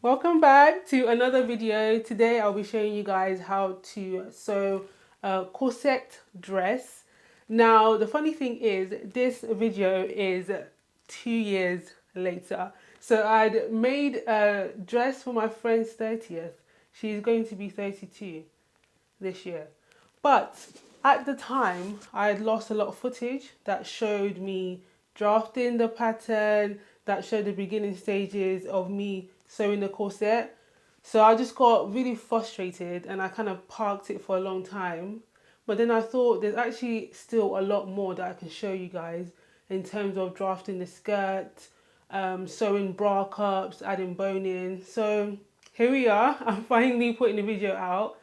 Welcome back to another video. Today I'll be showing you guys how to sew a corset dress. Now the funny thing is this video is 2 years later. So I'd made a dress for my friend's 30th. She's going to be 32 this year. But at the time I had lost a lot of footage that showed me drafting the pattern, that showed the beginning stages of me sewing the corset. So I just got really frustrated and I kind of parked it for a long time. But then I thought there's actually still a lot more that I can show you guys in terms of drafting the skirt, sewing bra cups, adding boning. So here we are. I'm finally putting the video out.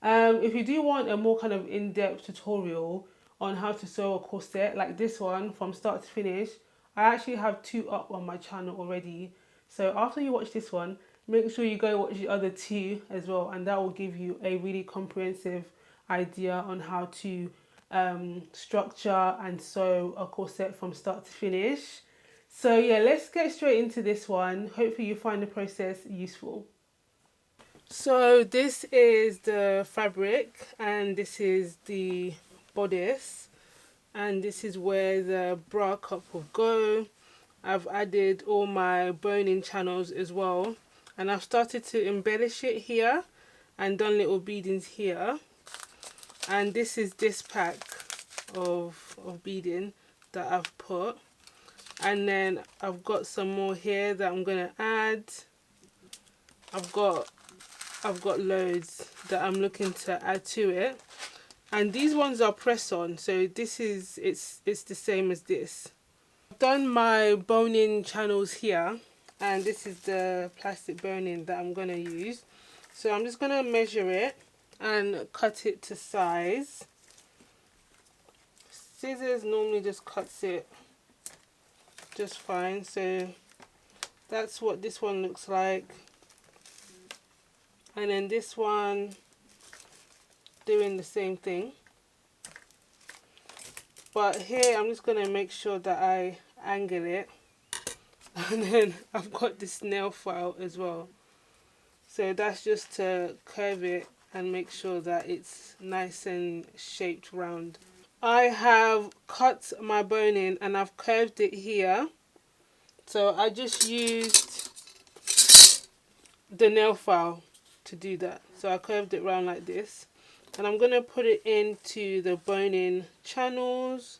If you do want a more kind of in-depth tutorial on how to sew a corset like this one from start to finish, I actually have 2 up on my channel already. So after you watch this one, make sure you go watch the other 2 as well, and that will give you a really comprehensive idea on how to structure and sew a corset from start to finish. So yeah, let's get straight into this one. Hopefully you find the process useful. So this is the fabric and this is the bodice, and this is where the bra cup will go. I've added all my boning channels as well, and I've started to embellish it here and done little beadings here. And this is this pack of beading that I've put, and then I've got some more here that I'm gonna add. I've got loads that I'm looking to add to it, and these ones are press on, so this is it's the same as this. I've done my boning channels here, and this is the plastic boning that I'm gonna use. So I'm just gonna measure it and cut it to size. Scissors normally just cuts it just fine. So that's what this one looks like. And then this one, doing the same thing. But here I'm just going to make sure that I angle it. And then I've got this nail file as well. So that's just to curve it and make sure that it's nice and shaped round. I have cut my boning and I've curved it here. So I just used the nail file to do that. So I curved it round like this, and I'm going to put it into the boning channels.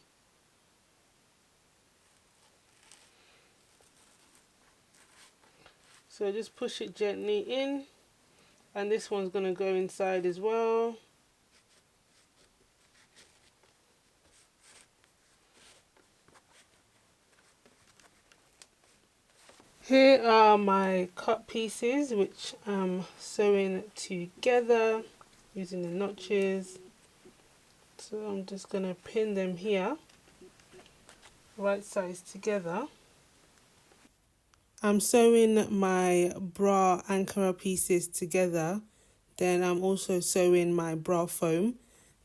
So just push it gently in, and this one's going to go inside as well. Here are my cut pieces, which I'm sewing together using the notches. So I'm just going to pin them here, right sides together. I'm sewing my bra anchor pieces together. Then I'm also sewing my bra foam.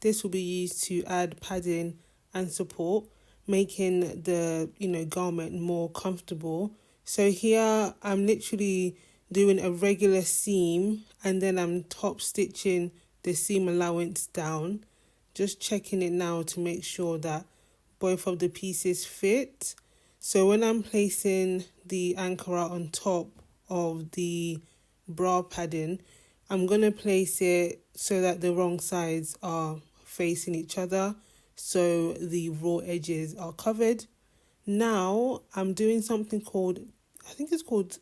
This will be used to add padding and support, making the garment more comfortable. So here I'm literally doing a regular seam, and then I'm top stitching the seam allowance down, just checking it now to make sure that both of the pieces fit. So when I'm placing the anchor on top of the bra padding, I'm going to place it so that the wrong sides are facing each other, so the raw edges are covered. Now I'm doing something called, I think it's called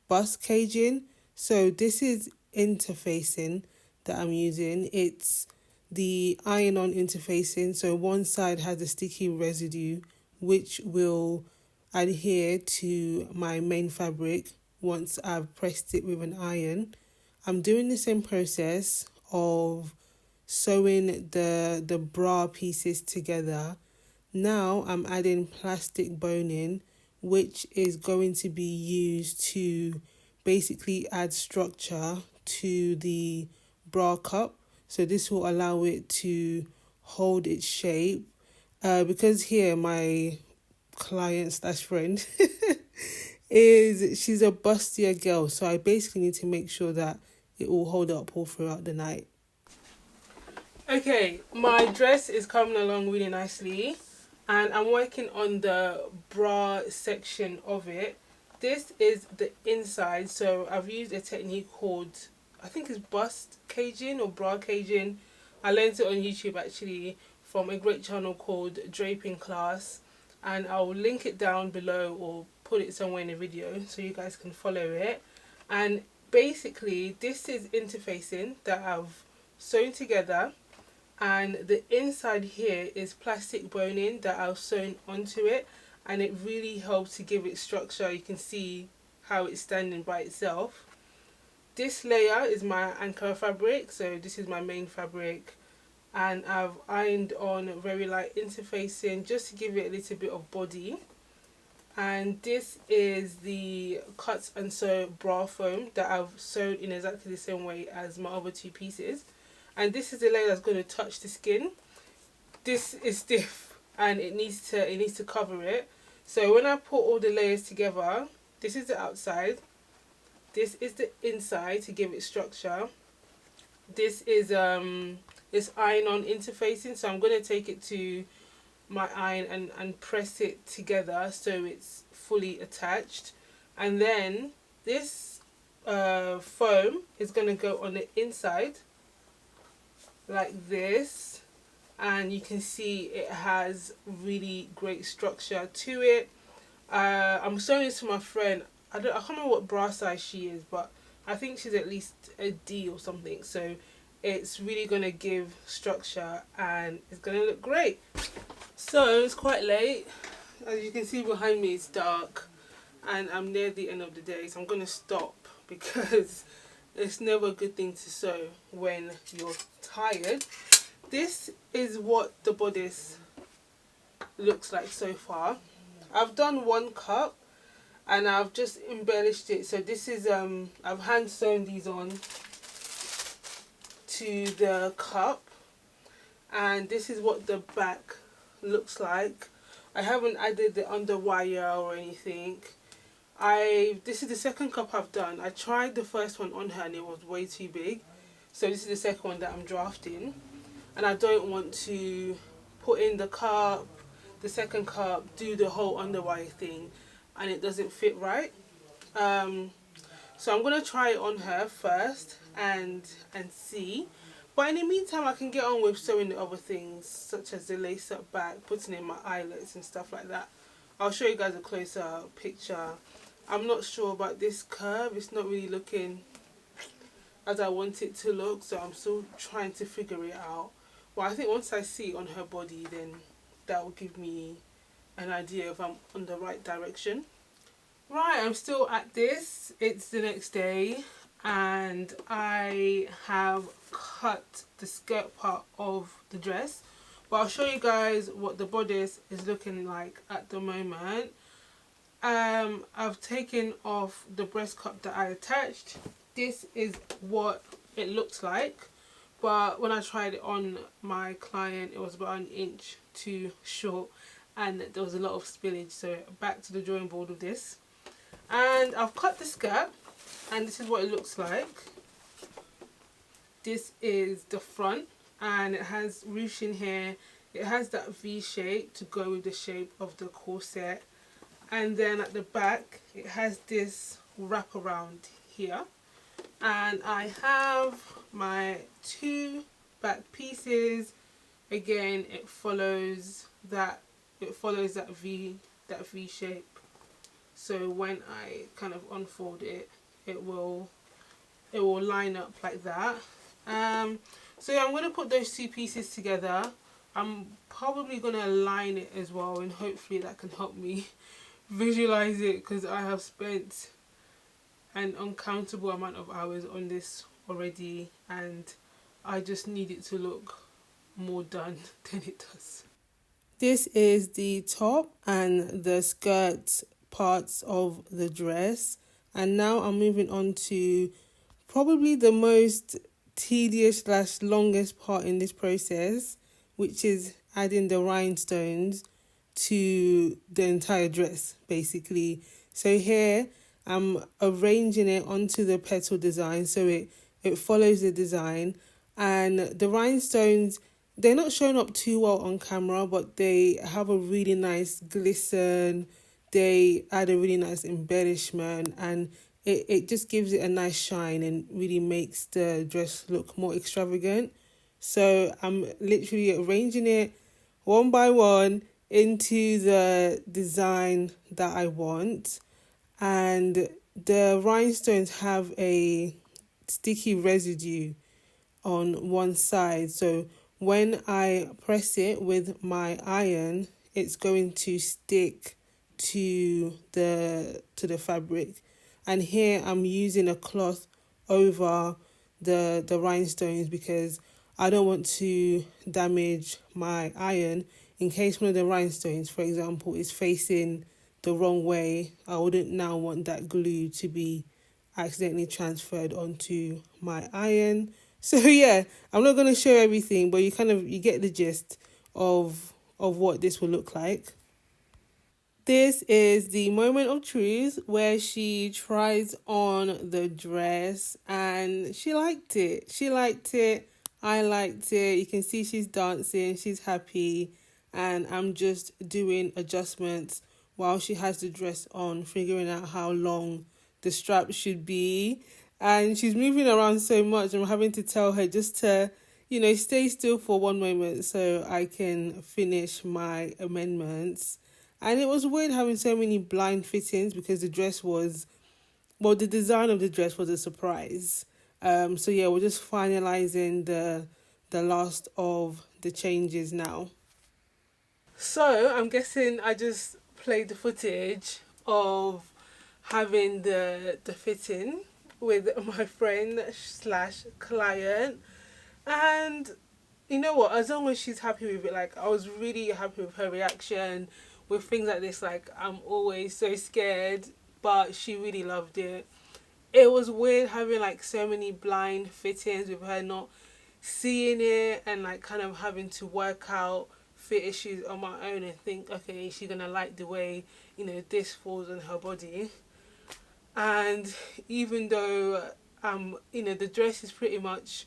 bus caging. So this is interfacing that I'm using. It's the iron-on interfacing. So one side has a sticky residue which will adhere to my main fabric once I've pressed it with an iron. I'm doing the same process of sewing the bra pieces together. Now I'm adding plastic boning, which is going to be used to basically add structure to the bra cup. So this will allow it to hold its shape. Because here my client/friend is she's a bustier girl, so I basically need to make sure that it will hold up all throughout the night. Okay, my dress is coming along really nicely, and I'm working on the bra section of it. This is the inside, so I've used a technique called, I think it's bust caging or bra caging. I learned it on YouTube actually from a great channel called Draping class, and I'll link it down below or put it somewhere in the video so you guys can follow it. And basically this is interfacing that I've sewn together, and the inside here is plastic boning that I've sewn onto it, and it really helps to give it structure. You can see how it's standing by itself. This layer is my anchor fabric, so this is my main fabric, and I've ironed on very light interfacing just to give it a little bit of body. And this is the cut and sew bra foam that I've sewn in exactly the same way as my other two pieces. And this is the layer that's going to touch the skin. This is stiff and it needs to cover it. So when I put all the layers together, this is the outside, this is the inside to give it structure. This is iron-on interfacing, so I'm going to take it to my iron and press it together so it's fully attached. And then this foam is going to go on the inside like this, and you can see it has really great structure to it. I'm showing this to my friend. I can't remember what bra size she is, but I think she's at least a D or something, so it's really going to give structure and it's going to look great. So it's quite late, as you can see behind me it's dark, and I'm near the end of the day, so I'm going to stop because it's never a good thing to sew when you're tired. This is what the bodice looks like so far. I've done one cup and I've just embellished it. So this is I've hand sewn these on to the cup, and this is what the back looks like. I haven't added the underwire or anything. This is the second cup I've done. I tried the first one on her and it was way too big, so this is the second one that I'm drafting, and I don't want to put in the cup, the second cup, do the whole underwire thing and it doesn't fit right. So I'm going to try it on her first and see. But in the meantime, I can get on with sewing the other things, such as the lace-up back, putting in my eyelets and stuff like that. I'll show you guys a closer picture. I'm not sure about this curve. It's not really looking as I want it to look, so I'm still trying to figure it out. But I think once I see it on her body, then that will give me an idea if I'm on the right direction. Right, I'm still at this. It's the next day, and I have cut the skirt part of the dress, but I'll show you guys what the bodice is looking like at the moment. I've taken off the breast cup that I attached. This is what it looks like, but when I tried it on my client, it was about an inch too short and there was a lot of spillage, so back to the drawing board with this. And I've cut the skirt, and this is what it looks like. This is the front, and it has ruching here. It has that V shape to go with the shape of the corset, and then at the back it has this wrap around here. And I have my two back pieces. Again, it follows that V shape. So when I kind of unfold it, it will line up like that. So yeah, I'm going to put those two pieces together. I'm probably going to align it as well, and hopefully that can help me visualize it, because I have spent an uncountable amount of hours on this already, and I just need it to look more done than it does. This is the top and the skirt parts of the dress, and now I'm moving on to probably the most tedious / longest part in this process, which is adding the rhinestones to the entire dress. Basically, So here I'm arranging it onto the petal design so it follows the design. And the rhinestones, they're not showing up too well on camera, but they have a really nice glisten. They add a really nice embellishment, and it just gives it a nice shine and really makes the dress look more extravagant. So I'm literally arranging it one by one into the design that I want. And the rhinestones have a sticky residue on one side. So when I press it with my iron, it's going to stick to the fabric. And here I'm using a cloth over the rhinestones because I don't want to damage my iron in case one of the rhinestones, for example, is facing the wrong way. I wouldn't now want that glue to be accidentally transferred onto my iron. So yeah, I'm not going to show everything, but you get the gist of what this will look like. This is the moment of truth where she tries on the dress and she liked it. She liked it. I liked it. You can see she's dancing, she's happy, and I'm just doing adjustments while she has the dress on, figuring out how long the strap should be. And she's moving around so much, I'm having to tell her just to, stay still for one moment so I can finish my amendments. And it was weird having so many blind fittings because the design of the dress was a surprise. So yeah, we're just finalizing the last of the changes now. So I'm guessing I just played the footage of having the fitting with my friend slash client, and you know what? As long as she's happy with it, like I was really happy with her reaction with things like this. Like I'm always so scared, but she really loved it. It was weird having like so many blind fittings with her not seeing it and like kind of having to work out fit issues on my own and think, okay, is she gonna like the way this falls on her body? And even though the dress is pretty much,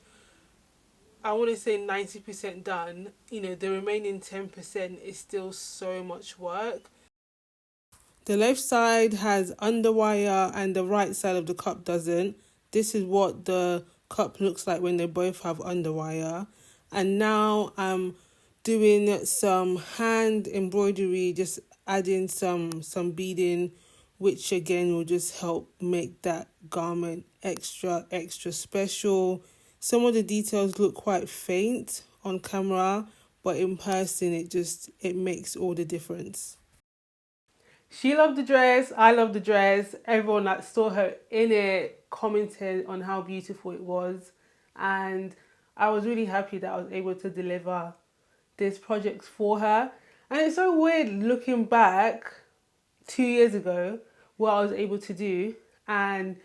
I want to say 90% done, the remaining 10% is still so much work. The left side has underwire and the right side of the cup doesn't. This is what the cup looks like when they both have underwire. And now I'm doing some hand embroidery, just adding some beading, which again will just help make that garment extra special. Some of the details look quite faint on camera, but in person it makes all the difference. She loved the dress, I loved the dress. Everyone that saw her in it commented on how beautiful it was. And I was really happy that I was able to deliver this project for her. And it's so weird looking back 2 years ago what I was able to do. And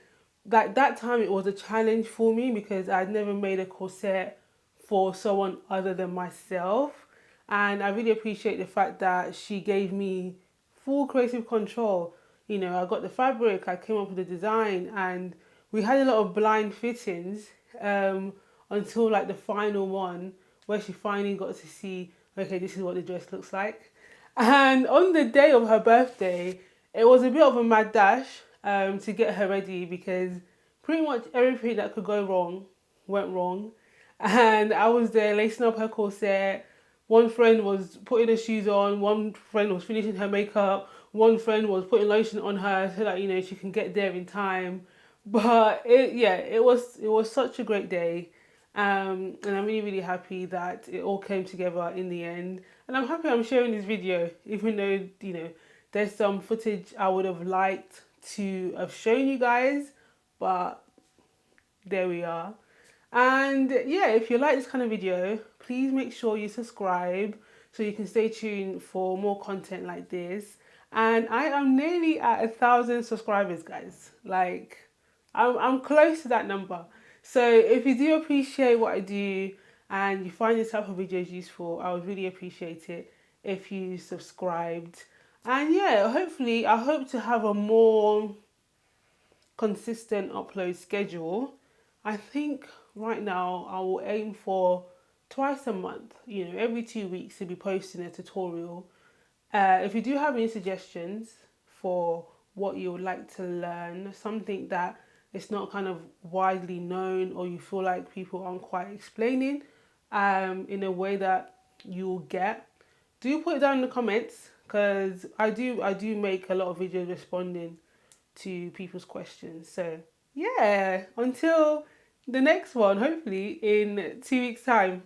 like that time it was a challenge for me because I'd never made a corset for someone other than myself. And I really appreciate the fact that she gave me full creative control. I got the fabric, I came up with the design, and we had a lot of blind fittings until like the final one where she finally got to see, okay, this is what the dress looks like. And on the day of her birthday, it was a bit of a mad dash to get her ready because pretty much everything that could go wrong went wrong. And I was there lacing up her corset. One friend was putting her shoes on. One friend was finishing her makeup. One friend was putting lotion on her so that she can get there in time. But it was such a great day. And I'm really happy that it all came together in the end. And I'm happy I'm sharing this video, even though there's some footage I would have liked to have shown you guys, but there we are. And yeah, if you like this kind of video, please make sure you subscribe so you can stay tuned for more content like this. And I am nearly at 1,000 subscribers, guys. Like, I'm close to that number. So if you do appreciate what I do and you find this type of videos useful, I would really appreciate it if you subscribed. And yeah, hopefully I hope to have a more consistent upload schedule. I think right now I will aim for twice a month, you know, every 2 weeks to be posting a tutorial. If you do have any suggestions for what you would like to learn, something that is not kind of widely known, or you feel like people aren't quite explaining in a way that you'll get, do put it down in the comments, because I do make a lot of videos responding to people's questions. So yeah, until the next one, hopefully in 2 weeks time.